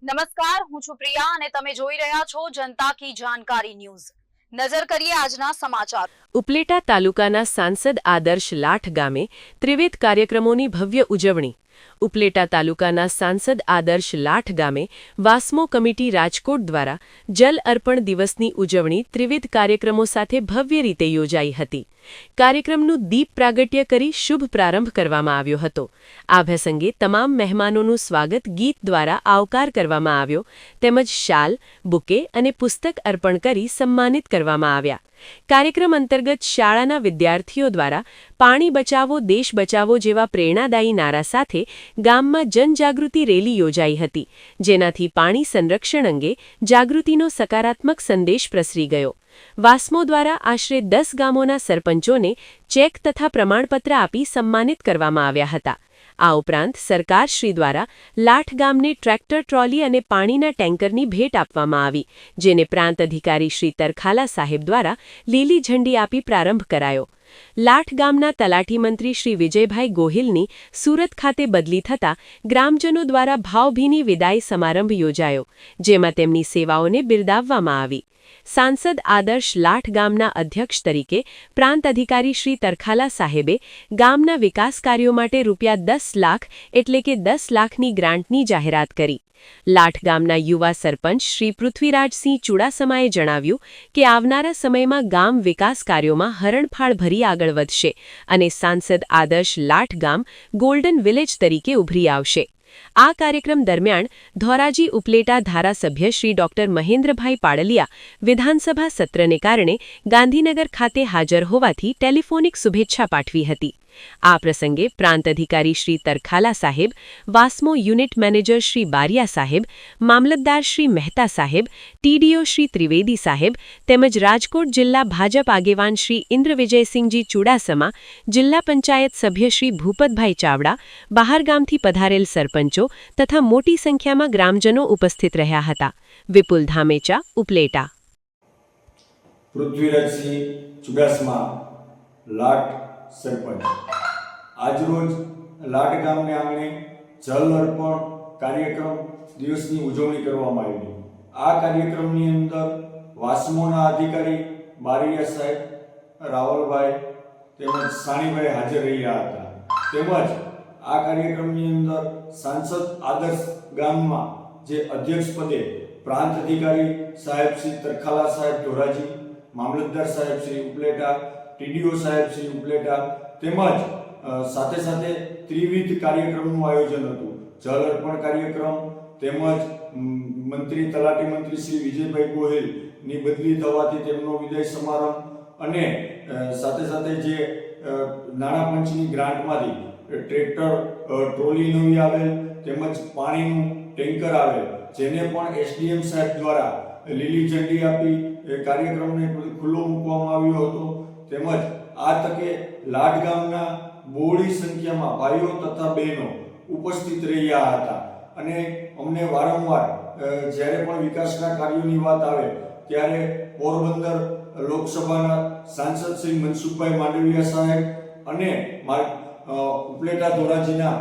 નમસ્કાર, હું છું પ્રિયા અને તમે જોઈ રહ્યા છો જનતા કી જાણકારી ન્યૂઝ। નજર કરીએ આજના સમાચાર। ઉપલેટા તાલુકાના સાંસદ આદર્શ લાઠ ગામે ત્રિવિધ કાર્યક્રમોની ભવ્ય ઉજવણી। ઉપલેટા તાલુકાના સાંસદ આદર્શ લાઠ ગામે વાસ્મો કમિટી રાજકોટ દ્વારા જલ અર્પણ દિવસની ઉજવણી ત્રિવિધ કાર્યક્રમો સાથે ભવ્ય રીતે યોજાઈ હતી। કાર્યક્રમનું દીપ પ્રાગટ્ય કરી શુભ પ્રારંભ કરવામાં આવ્યો હતો। આ પ્રસંગે તમામ મહેમાનોનું સ્વાગત ગીત દ્વારા આવકાર કરવામાં આવ્યો તેમજ શાલ, બુકે અને પુસ્તક અર્પણ કરી સન્માનિત કરવામાં આવ્યા। કાર્યક્રમ અંતર્ગત શાળાના વિદ્યાર્થીઓ દ્વારા પાણી બચાવો દેશ બચાવો જેવા પ્રેરણાદાયી નારા સાથે ગામમાં જનજાગૃતિ રેલી યોજાઈ હતી, જેનાથી પાણી સંરક્ષણ અંગે જાગૃતિનો સકારાત્મક સંદેશ પ્રસરી ગયો। વાસ્મો દ્વારા આશરે 10 ગામોના સરપંચોને ચેક તથા પ્રમાણપત્ર આપી સન્માનિત કરવામાં આવ્યા હતા। આ ઉપરાંત સરકારશ્રી દ્વારા લાઠ ગામને ટ્રેક્ટર ટ્રોલી અને પાણીના ટેન્કરની ભેટ આપવામાં આવી, જેને પ્રાંત અધિકારી શ્રી તરખાલા સાહેબ દ્વારા લીલી ઝંડી આપી પ્રારંભ કરાયો। લાઠ ગામના તલાટી મંત્રી શ્રી વિજયભાઈ ગોહિલની સુરત ખાતે બદલી થતા ગ્રામજનો દ્વારા ભાવભીની વિદાય સમારંભ યોજાયો, જેમાં તેમની સેવાઓને બિરદાવવામાં આવી। સાંસદ આદર્શ લાઠ ગામના અધ્યક્ષ તરીકે પ્રાંત અધિકારી શ્રી તરખાલા સાહેબે ગામના વિકાસ કાર્યો માટે ₹10 લાખ એટલે કે 10 લાખની ગ્રાન્ટની જાહેરાત કરી। લાઠ ગામના યુવા સરપંચ શ્રી પૃથ્વીરાજસિંહ ચુડાસમાએ જણાવ્યું કે આવનારા સમયમાં ગામ વિકાસ કાર્યોમાં હરણફાળ ભરી આગળ વધશે અને સાંસદ આદર્શ લાઠ ગામ ગોલ્ડન વિલેજ તરીકે ઉભરી આવશે। આ કાર્યક્રમ દરમિયાન ધોરાજી ઉપલેટા ધારાસભ્ય શ્રી ડોક્ટર મહેન્દ્રભાઈ પાડલિયા વિધાનસભા સત્રને કારણે ગાંધીનગર ખાતે હાજર હોવાથી ટેલિફોનિક શુભેચ્છા પાઠવી હતી। આ પ્રસંગે પ્રાંત અધિકારી શ્રી તરખાલા સાહેબ, વાસ્મો યુનિટ મેનેજર શ્રી બારિયા સાહેબ, મામલતદાર શ્રી મહેતા સાહેબ, ટીડીઓ શ્રી ત્રિવેદી સાહેબ તેમજ રાજકોટ જિલ્લા ભાજપ આગેવાન શ્રી ઇન્દ્રવિજયસિંહજી ચુડાસમા, જિલ્લા પંચાયત સભ્ય શ્રી ભૂપતભાઈ ચાવડા, બહારગામથી પધારેલ સરપંચો તથા મોટી સંખ્યામાં ગ્રામજનો ઉપસ્થિત રહ્યા હતા। વિપુલ ધામેચા, ઉપલેટા। પૃથ્વીરાજસિંહ ચુડાસમા, લાઠ સરપંચ। આજરોજ લાઠ ગામને આંગણે જલ અર્પણ કાર્યક્રમ દિવસની ઉજવણી કરવામાં આવી। આ કાર્યક્રમની અંદર વાસ્મોના અધિકારી બારિયા સાહેબ, રાવલભાઈ તેમજ સાણીભાઈ હાજર રહ્યા હતા। તેમજ આ કાર્યક્રમની અંદર સાંસદ આદર્શ ગામમાં જે અધ્યક્ષ પદે પ્રાંત અધિકારી સાહેબ શ્રી તરખાલા સાહેબ ધોરાજી, મામલતદાર સાહેબ શ્રી ઉપલેટા, ટીડીઓ સાહેબ શ્રી ઉપલેટા તેમજ સાથે સાથે ત્રિવિધ કાર્યક્રમનું આયોજન હતું। જલ અર્પણ કાર્યક્રમ તેમજ મંત્રી તલાટી મંત્રી શ્રી વિજયભાઈ ગોહિલની બદલી થવાથી તેમનો વિદાય સમારંભ અને સાથે સાથે જે નાણાં પંચની ગ્રાન્ટમાંથી ટ્રેક્ટર ટ્રોલી નવી આવેલ તેમજ પાણીનું ટેન્કર આવેલ, જેને પણ એસડીએમ સાહેબ દ્વારા લીલી ઝંડી આપી કાર્યક્રમને ખુલ્લો મૂકવામાં આવ્યો હતો। તેમજ આ તકે લાઠ ગામના બહોળી સંખ્યામાં ભાઈઓ તથા બહેનો ઉપસ્થિત રહ્યા હતા અને અમને વારંવાર જ્યારે પણ વિકાસના કાર્યોની વાત આવે ત્યારે પોરબંદર લોકસભાના સાંસદ શ્રી મનસુખભાઈ માંડવિયા સાહેબ અને ઉપલેટા ધોરાજીના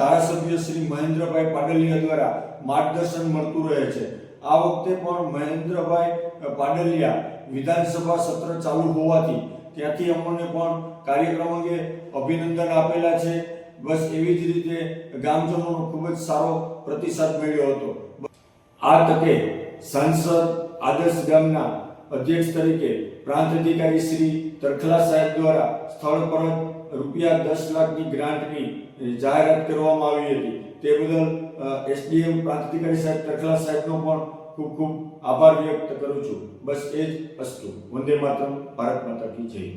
ધારાસભ્ય શ્રી મહેન્દ્રભાઈ પાડલિયા દ્વારા માર્ગદર્શન મળતું રહે છે। આ વખતે પણ મહેન્દ્રભાઈ પાડલિયા વિધાનસભા સત્ર ચાલુ હોવાથી ત્યાંથી અમને પણ કાર્યક્રમ અંગે અભિનંદન આપેલા છે। બસ એવી જ રીતે ગામજનોનો ખૂબ જ સારો પ્રતિસાદ મળ્યો હતો। આ તકે સાંસદ આદર્શ ગામના અધ્યક્ષ તરીકે પ્રાંત અધિકારી શ્રી તરખલા સાહેબ દ્વારા સ્થળ પર ₹10 લાખની ગ્રાન્ટની જાહેરાત કરવામાં આવી હતી। તે બદલ એસડીએમ પ્રાંત અધિકારી સાહેબ તરખલા સાહેબનો પણ ખૂબ ખૂબ આભાર વ્યક્ત કરું છું। બસ એ જ અસ્તુ। વંદે માતરમ। ભારત માતા કી જય।